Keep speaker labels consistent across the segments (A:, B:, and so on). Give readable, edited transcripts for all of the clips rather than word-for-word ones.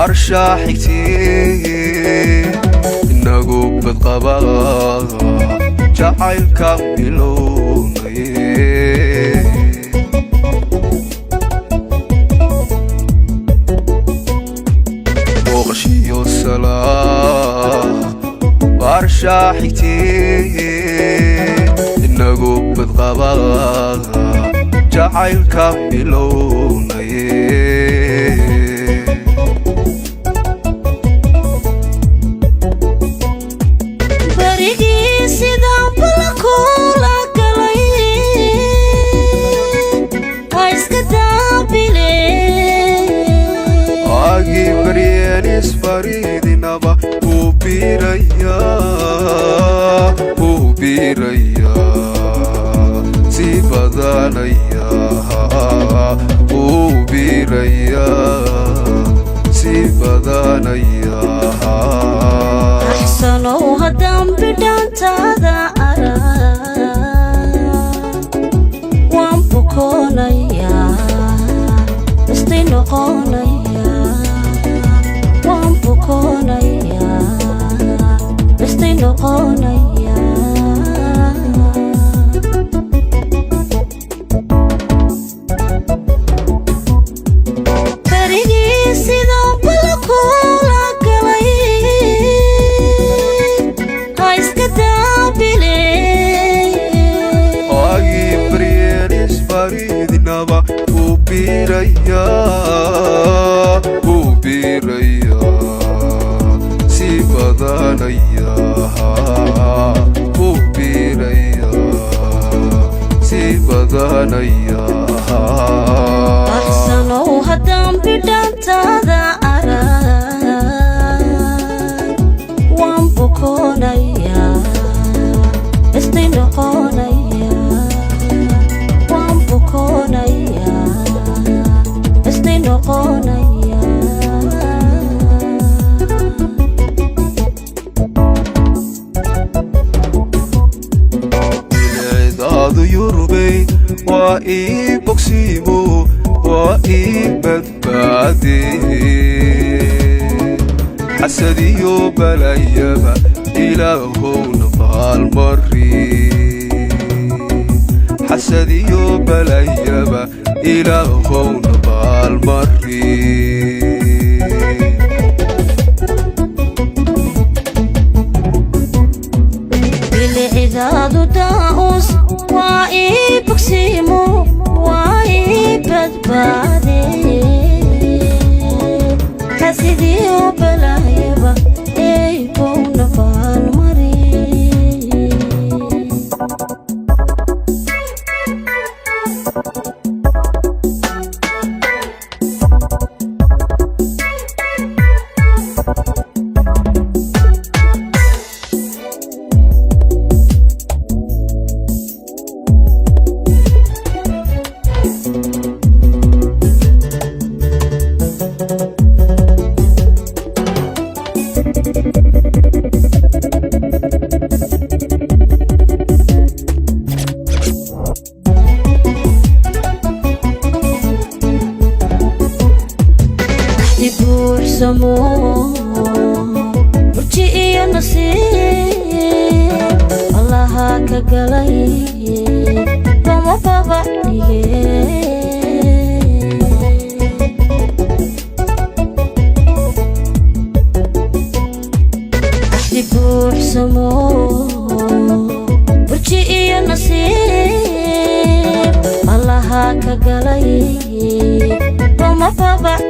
A: وارشا حكتي إنه بتقبا جعل كاملوني وغشي السلام وارشا حكتي إنه بتقبا جعل كاملوني فريدنا با وبيريا سيبدانيا وبيريا سيبدانيا
B: أحسنوا هدام بدان تادا أرى وانبكونيا استنقونيا وانبكونيا استنقونيا فريقي سيدان بلكولا قلي هايس كتابلي
A: آي بريانيس فريدنا با وبيريا سيبدانيا وبيريا سيبدانيا
B: أحسنوا هدام بدان تادا أرى وانبكونيا استنقونيا وانبكونيا استنقونيا
A: يربي وإي بوكسيمو وإي بدبادي حسديو بلايبا إلهو نفال مري حسديو بلايبا إلهو نفال مري
B: بالعداد داوس وإي بوكسيمو وإي بدبادي حسديو بلايبا إيبو نفال مري سمو وجهي نصيب الله كقلي وما بابعي أحبو سمو وجهي نصيب الله كقلي وما بابعي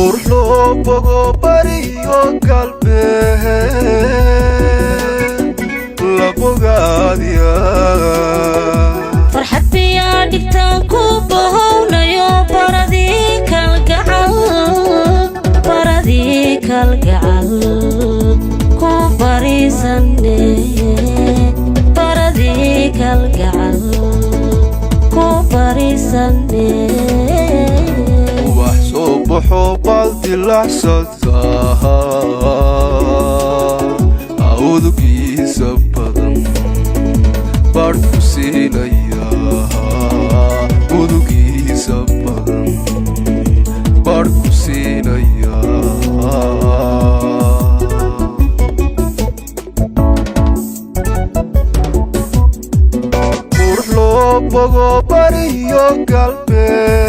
A: urlo bogo bariyo galbeed la bogaadiya
B: farxad biyaa dhigtaan ku bahownayo baradii kalgacal ku bariisane baradii kalgacal ku bariisane
A: wax soo baxo baldilacsada awdugiisa badan baadh ku siinaya udugiisa badan baadh ku siinaya qurux loo bogo bariyo galbeed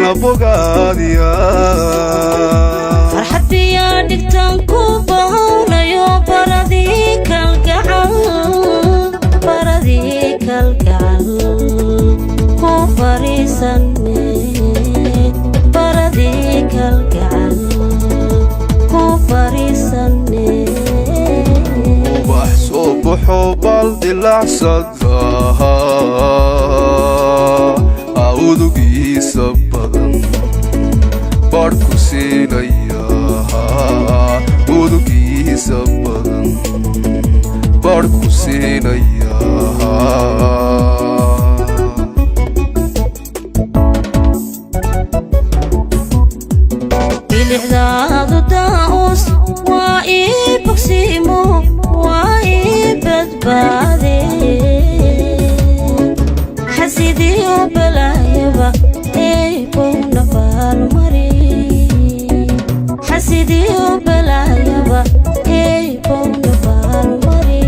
A: la bogaadiya
B: farxad biyaa dhigtaan ku bahownayo baradii kalgacal ku bariisane baradii kalgacal ku bariisane
A: wax soo baxo baldilacsada awdugiisa badan baadh ku siinaya udugiisa badan baadh ku siinaya
B: bilicdaadu daa'us waa ii bogsiimo waa ii badbaade xasidiyo balaayaba eybowna baalmari xasidiyo balaayaba eybowna baalmari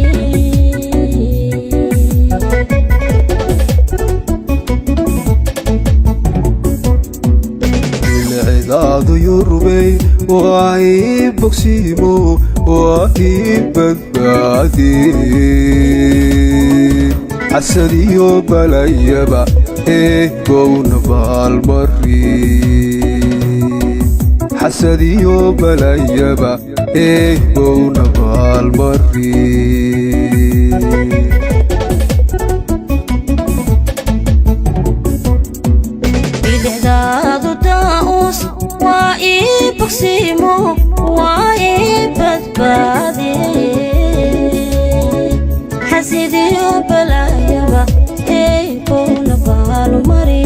A: bilicdaadu yurubey waa ii bogsiimo waa ii badbaade xasadiyo balaayaba eybowna baalmari xasadiyo balaayaba eybowna baalmari
B: bilicdaadu daa'us waa ii bogsiimo waa ii badbaade xasidiyo balaayaba eybowna baalmari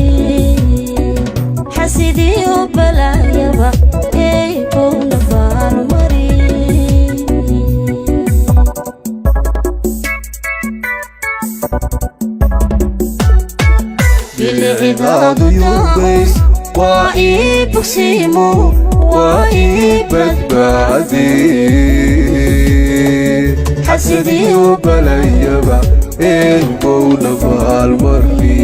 B: xasidiyo balaayaba eybowna baalmari bilicdaadu daa'us waa ii bogsiimo waa ii badbaade
A: xasadiyo balaayaba eybowna baalmari